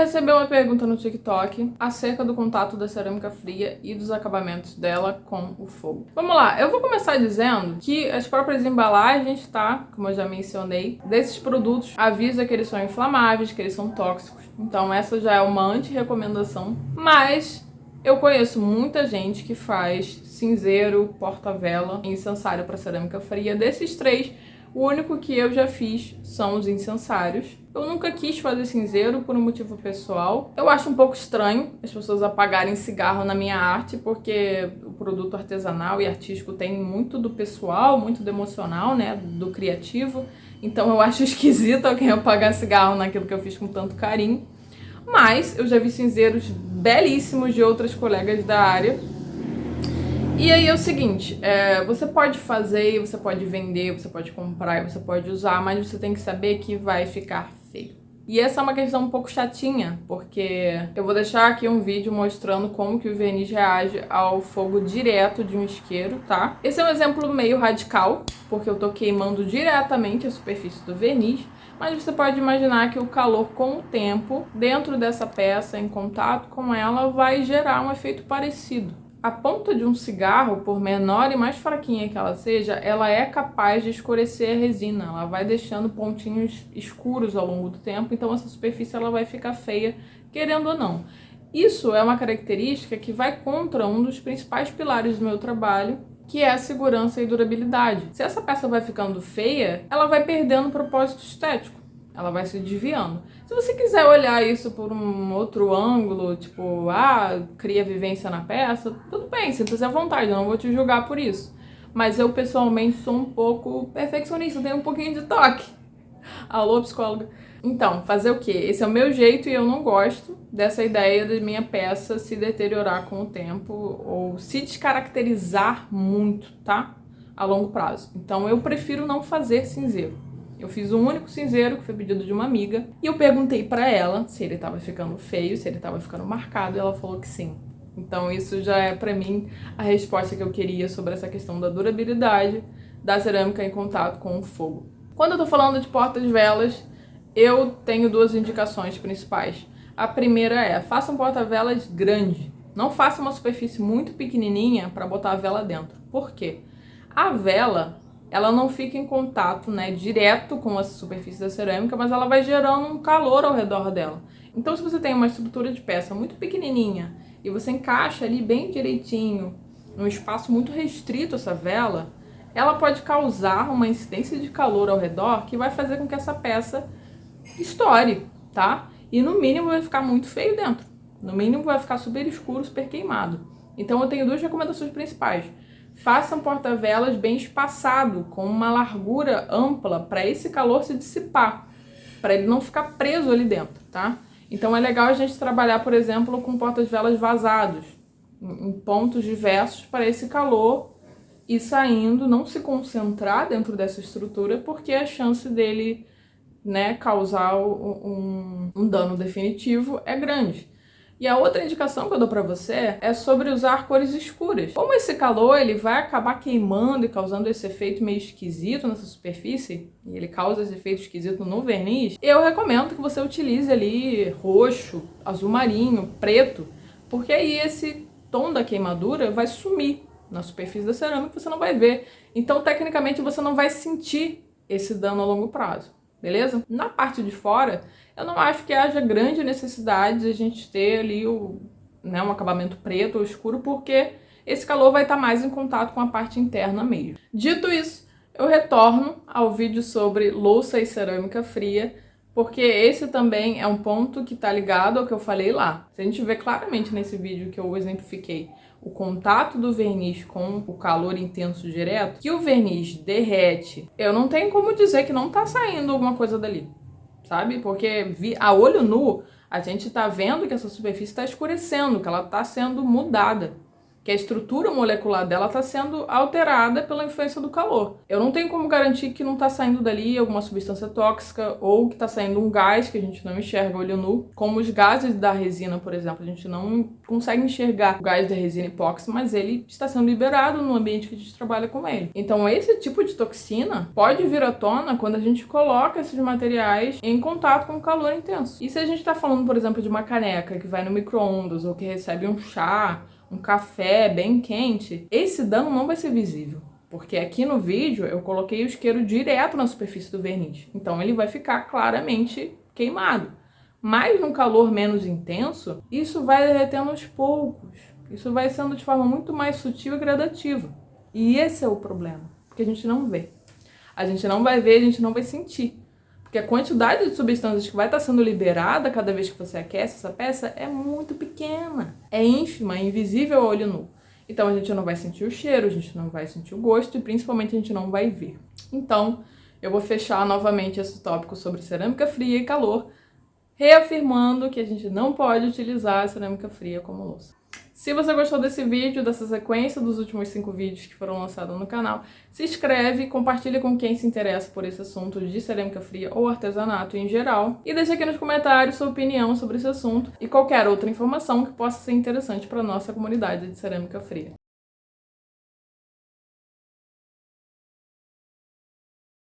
recebi uma pergunta no TikTok acerca do contato da cerâmica fria e dos acabamentos dela com o fogo. Vamos lá, eu vou começar dizendo que as próprias embalagens, tá? Como eu já mencionei, desses produtos avisa que eles são inflamáveis, que eles são tóxicos. Então essa já é uma anti-recomendação. Mas eu conheço muita gente que faz cinzeiro, porta-vela e incensário para cerâmica fria. Desses três, o único que eu já fiz são os incensários. Eu nunca quis fazer cinzeiro por um motivo pessoal. Eu acho um pouco estranho as pessoas apagarem cigarro na minha arte, porque o produto artesanal e artístico tem muito do pessoal, muito do emocional, né, do criativo. Então eu acho esquisito alguém apagar cigarro naquilo que eu fiz com tanto carinho. Mas eu já vi cinzeiros belíssimos de outras colegas da área. E aí é o seguinte, você pode fazer, você pode vender, você pode comprar, você pode usar, mas você tem que saber que vai ficar feio. E essa é uma questão um pouco chatinha, porque eu vou deixar aqui um vídeo mostrando como que o verniz reage ao fogo direto de um isqueiro, tá? Esse é um exemplo meio radical, porque eu tô queimando diretamente a superfície do verniz, mas você pode imaginar que o calor com o tempo, dentro dessa peça, em contato com ela, vai gerar um efeito parecido. A ponta de um cigarro, por menor e mais fraquinha que ela seja, ela é capaz de escurecer a resina. Ela vai deixando pontinhos escuros ao longo do tempo, então essa superfície ela vai ficar feia, querendo ou não. Isso é uma característica que vai contra um dos principais pilares do meu trabalho, que é a segurança e durabilidade. Se essa peça vai ficando feia, ela vai perdendo o propósito estético. Ela vai se desviando. Se você quiser olhar isso por um outro ângulo, tipo, cria vivência na peça, tudo bem, sinta-se à vontade, eu não vou te julgar por isso. Mas eu, pessoalmente, sou um pouco perfeccionista, tenho um pouquinho de toque. Alô, psicóloga? Então, fazer o quê? Esse é o meu jeito e eu não gosto dessa ideia da minha peça se deteriorar com o tempo ou se descaracterizar muito, tá? A longo prazo. Então, eu prefiro não fazer cinzeiro. Eu fiz um único cinzeiro, que foi pedido de uma amiga, e eu perguntei pra ela se ele tava ficando feio, se ele tava ficando marcado, e ela falou que sim. Então isso já é pra mim a resposta que eu queria sobre essa questão da durabilidade da cerâmica em contato com o fogo. Quando eu tô falando de portas-velas, eu tenho duas indicações principais. A primeira é, faça um porta-velas grande. Não faça uma superfície muito pequenininha para botar a vela dentro. Por quê? A vela, ela não fica em contato, né, direto com a superfície da cerâmica, mas ela vai gerando um calor ao redor dela. Então, se você tem uma estrutura de peça muito pequenininha e você encaixa ali bem direitinho, num espaço muito restrito essa vela, ela pode causar uma incidência de calor ao redor que vai fazer com que essa peça estoure, tá? E no mínimo vai ficar muito feio dentro. No mínimo vai ficar super escuro, super queimado. Então eu tenho duas recomendações principais. Faça um porta-velas bem espaçado, com uma largura ampla, para esse calor se dissipar, para ele não ficar preso ali dentro, tá? Então é legal a gente trabalhar, por exemplo, com portas-velas vazados, em pontos diversos, para esse calor ir saindo, não se concentrar dentro dessa estrutura, porque a chance dele, né, causar um dano definitivo é grande. E a outra indicação que eu dou pra você é sobre usar cores escuras. Como esse calor ele vai acabar queimando e causando esse efeito meio esquisito nessa superfície, e ele causa esse efeito esquisito no verniz, eu recomendo que você utilize ali roxo, azul marinho, preto, porque aí esse tom da queimadura vai sumir na superfície da cerâmica e você não vai ver. Então, tecnicamente, você não vai sentir esse dano a longo prazo. Beleza? Na parte de fora, eu não acho que haja grande necessidade de a gente ter ali um acabamento preto ou escuro, porque esse calor vai estar mais em contato com a parte interna mesmo. Dito isso, eu retorno ao vídeo sobre louça e cerâmica fria, porque esse também é um ponto que está ligado ao que eu falei lá. Se a gente vê claramente nesse vídeo que eu exemplifiquei o contato do verniz com o calor intenso direto, que o verniz derrete, eu não tenho como dizer que não está saindo alguma coisa dali, sabe? Porque a olho nu, a gente está vendo que essa superfície está escurecendo, que ela está sendo mudada, que a estrutura molecular dela está sendo alterada pela influência do calor. Eu não tenho como garantir que não está saindo dali alguma substância tóxica ou que está saindo um gás que a gente não enxerga a olho nu, como os gases da resina, por exemplo. A gente não consegue enxergar o gás da resina epóxi, mas ele está sendo liberado no ambiente que a gente trabalha com ele. Então, esse tipo de toxina pode vir à tona quando a gente coloca esses materiais em contato com calor intenso. E se a gente está falando, por exemplo, de uma caneca que vai no micro-ondas ou que recebe um chá, um café bem quente, esse dano não vai ser visível. Porque aqui no vídeo eu coloquei o isqueiro direto na superfície do verniz. Então ele vai ficar claramente queimado. Mas num calor menos intenso, isso vai derretendo aos poucos. Isso vai sendo de forma muito mais sutil e gradativa. E esse é o problema. Porque a gente não vê. A gente não vai ver, a gente não vai sentir. Porque a quantidade de substâncias que vai estar sendo liberada cada vez que você aquece essa peça é muito pequena. É ínfima, é invisível ao olho nu. Então a gente não vai sentir o cheiro, a gente não vai sentir o gosto e principalmente a gente não vai ver. Então eu vou fechar novamente esse tópico sobre cerâmica fria e calor, reafirmando que a gente não pode utilizar a cerâmica fria como louça. Se você gostou desse vídeo, dessa sequência dos últimos 5 vídeos que foram lançados no canal, se inscreve, compartilha com quem se interessa por esse assunto de cerâmica fria ou artesanato em geral e deixa aqui nos comentários sua opinião sobre esse assunto e qualquer outra informação que possa ser interessante para a nossa comunidade de cerâmica fria.